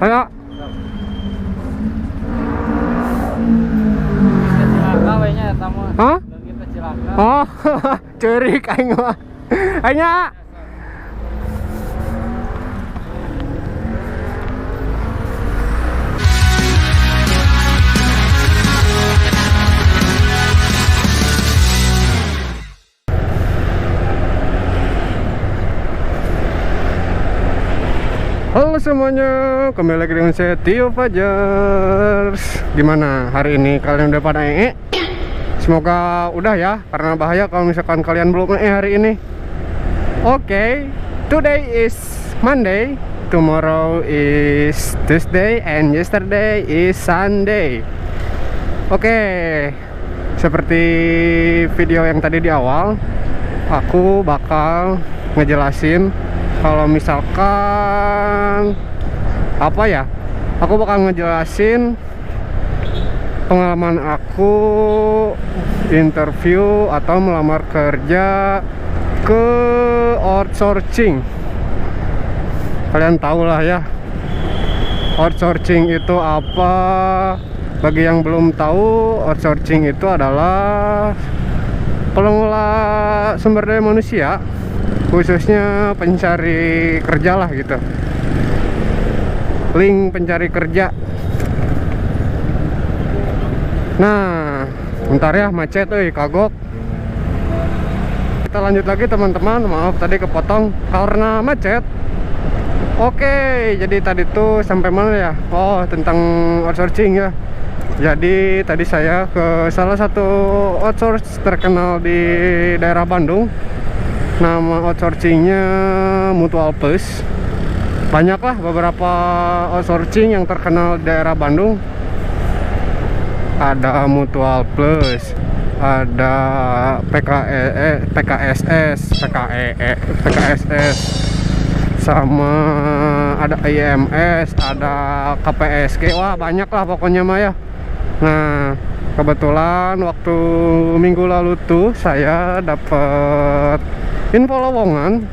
Ayo. Cilaka we nya eta mah. Hah? Kita cilaka. Oh, cerik aing mah. Anya. Halo semuanya, kembali lagi dengan saya Tio Fajars. Gimana hari ini, kalian udah pada Semoga udah ya, karena bahaya kalau misalkan kalian belum hari ini. Oke, today is Monday, tomorrow is Tuesday, and yesterday is Sunday. Oke, seperti video yang tadi di awal, aku bakal ngejelasin kalau misalkan apa ya, aku bakal ngejelasin pengalaman aku interview atau melamar kerja ke outsourcing. Kalian tahu lah ya, outsourcing itu apa. Bagi yang belum tahu, outsourcing itu adalah pengelola sumber daya manusia, khususnya pencari kerja lah gitu. Link pencari kerja. Nah, bentar ya, macet kagok. Kita lanjut lagi teman-teman. Maaf tadi kepotong karena macet. Oke, jadi tadi tuh sampai mana ya? Oh, tentang outsourcing ya. Jadi tadi saya ke salah satu outsource terkenal di daerah Bandung. Nama outsourcingnya Mutual Plus. Banyaklah beberapa outsourcing yang terkenal di daerah Bandung. Ada Mutual Plus, ada PKSS, sama ada IMS, ada KPSG. Wah, banyak lah pokoknya mah ya. Nah, kebetulan waktu minggu lalu tuh saya dapat info lowongan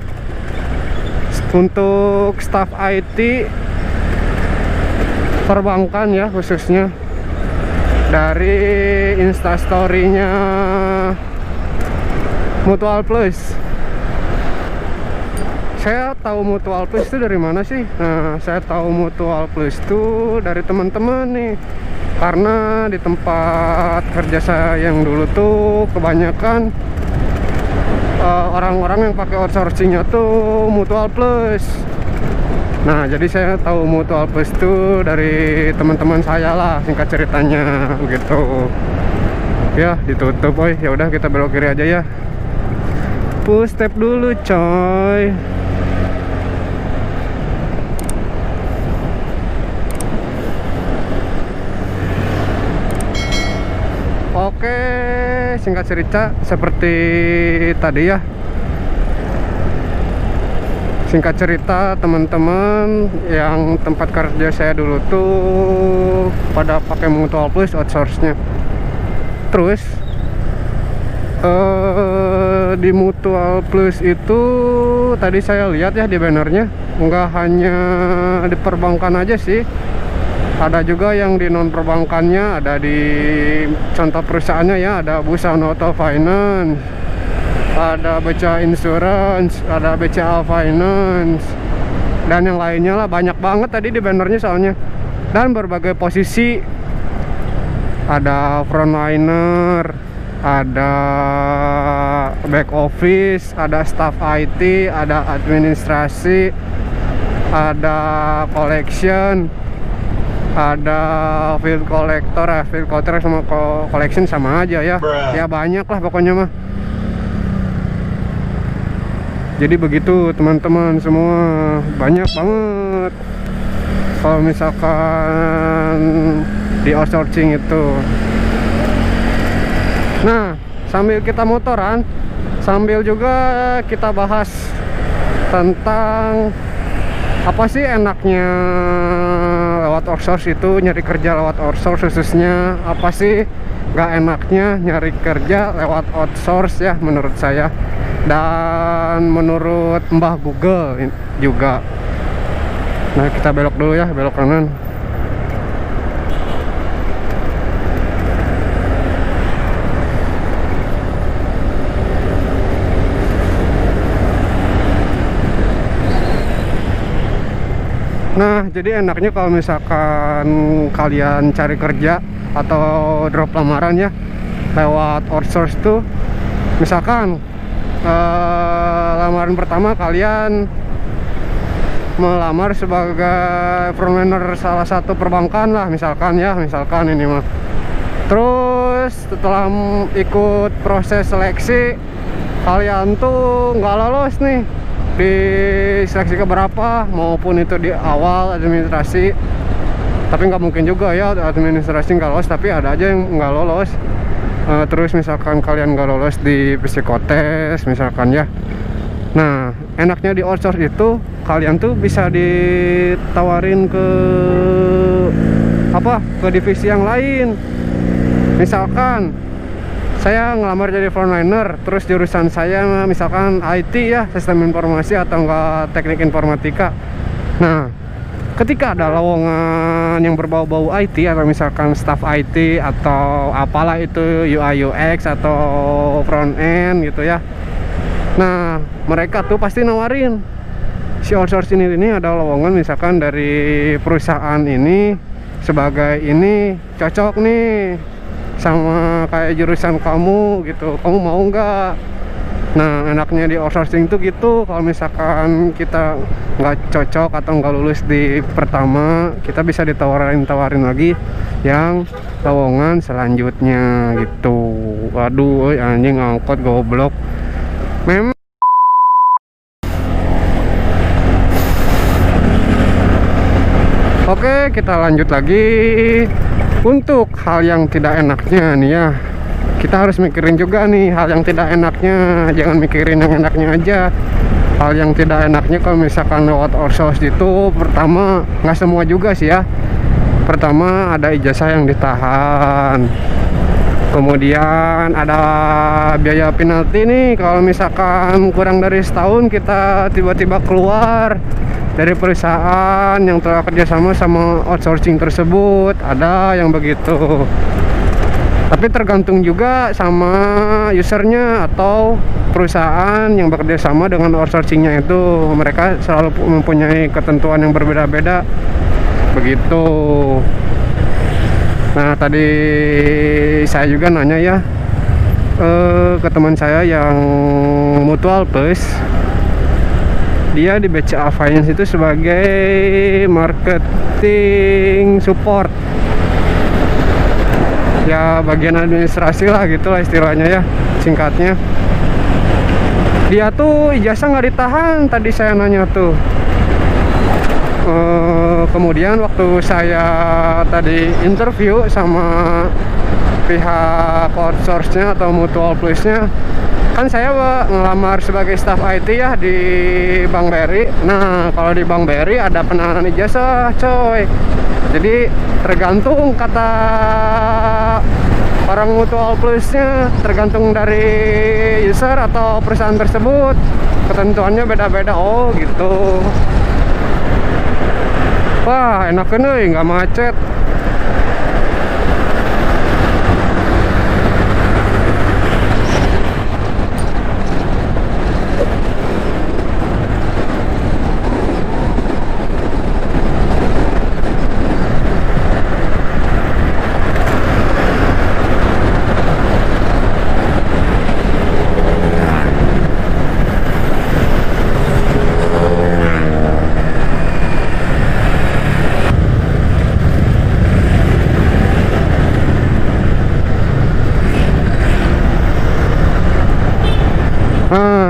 untuk staff IT perbankan ya, khususnya dari Instastory-nya Mutual Plus. Saya tahu Mutual Plus itu dari mana sih? Nah, saya tahu Mutual Plus itu dari teman-teman nih. Karena di tempat kerja saya yang dulu tuh kebanyakan orang-orang yang pakai outsourcingnya tuh Mutual Plus. Nah, jadi saya tahu Mutual Plus tuh dari teman-teman saya lah, singkat ceritanya gitu. Ya, ditutup, boy. Ya udah, kita belok kiri aja ya. Push step dulu, coy. Oke, singkat cerita seperti tadi ya. Singkat cerita teman-teman yang tempat kerja saya dulu tuh pada pakai Mutual Plus outsource-nya. Terus di Mutual Plus itu tadi saya lihat ya di bannernya, nggak hanya di perbankan aja sih. Ada juga yang di non perbankannya, ada di contoh perusahaannya ya, ada Busana Auto Finance, ada BCA Insurance, ada BCA Finance, dan yang lainnya lah. Banyak banget tadi di bannernya soalnya. Dan berbagai posisi, ada frontliner, ada back office, ada staff IT, ada administrasi, ada collection, ada field collector. Field collector sama collection sama aja ya. Ya banyak lah pokoknya mah. Jadi begitu teman-teman semua, banyak banget kalau misalkan di outsourcing itu. Nah, sambil kita motoran, sambil juga kita bahas tentang apa sih enaknya lewat outsource itu, nyari kerja lewat outsource khususnya. Apa sih gak enaknya nyari kerja lewat outsource ya menurut saya dan menurut Mbah Google juga. Nah, kita belok dulu ya, belok kanan. Nah, jadi enaknya kalau misalkan kalian cari kerja atau drop lamaran ya lewat outsource tuh, misalkan lamaran pertama kalian melamar sebagai frontliner salah satu perbankan lah, misalkan ini mah. Terus setelah ikut proses seleksi, kalian tuh nggak lolos nih di seleksi keberapa, maupun itu di awal administrasi. Tapi nggak mungkin juga ya administrasi nggak lolos, tapi ada aja yang nggak lolos. Terus misalkan kalian nggak lolos di psikotes misalkan ya. Nah, enaknya di outsource itu kalian tuh bisa ditawarin ke divisi yang lain. Misalkan saya ngelamar jadi frontliner, terus jurusan saya misalkan IT ya, sistem informasi atau enggak teknik informatika. Nah, ketika ada lowongan yang berbau-bau IT atau misalkan staff IT atau apalah itu UI UX atau front end gitu ya. Nah, mereka tuh pasti nawarin si outsource ini ada lowongan misalkan dari perusahaan ini sebagai ini cocok nih sama kayak jurusan kamu gitu, kamu mau nggak? Nah, enaknya di outsourcing tuh gitu, kalau misalkan kita nggak cocok atau nggak lulus di pertama, kita bisa tawarin lagi yang lowongan selanjutnya gitu. Waduh, anjing angkot goblok. Memang. Oke, kita lanjut lagi. Untuk hal yang tidak enaknya nih ya, kita harus mikirin juga nih hal yang tidak enaknya. Jangan mikirin yang enaknya aja. Hal yang tidak enaknya kalau misalkan lewat outsource itu, pertama, nggak semua juga sih ya. Pertama, ada ijazah yang ditahan. Kemudian ada biaya penalti nih kalau misalkan kurang dari setahun kita tiba-tiba keluar dari perusahaan yang telah kerjasama sama outsourcing tersebut. Ada yang begitu, tapi tergantung juga sama usernya atau perusahaan yang bekerja sama dengan outsourcingnya itu. Mereka selalu mempunyai ketentuan yang berbeda-beda begitu. Nah, tadi saya juga nanya ya ke teman saya yang Mutual Plus. Dia di BCA Finance itu sebagai marketing support ya, bagian administrasi lah gitu lah istilahnya ya, singkatnya. Dia tuh ijazah nggak ditahan, tadi saya nanya tuh. Kemudian waktu saya tadi interview sama pihak outsource-nya atau Mutual Plus-nya, kan saya ngelamar sebagai staff IT ya di Bank BRI. Nah, kalau di Bank BRI ada penahanan ijazah coy. Jadi tergantung kata orang Mutual Plus-nya, tergantung dari user atau perusahaan tersebut, ketentuannya beda-beda. Oh gitu. Wah, enak nih, nggak macet.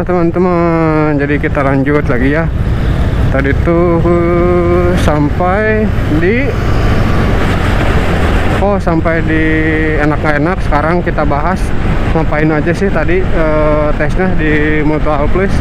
Teman-teman, jadi kita lanjut lagi ya. Tadi tuh sampai di enak gak enak. Sekarang kita bahas ngapain aja sih tadi tesnya di Mutual Plus.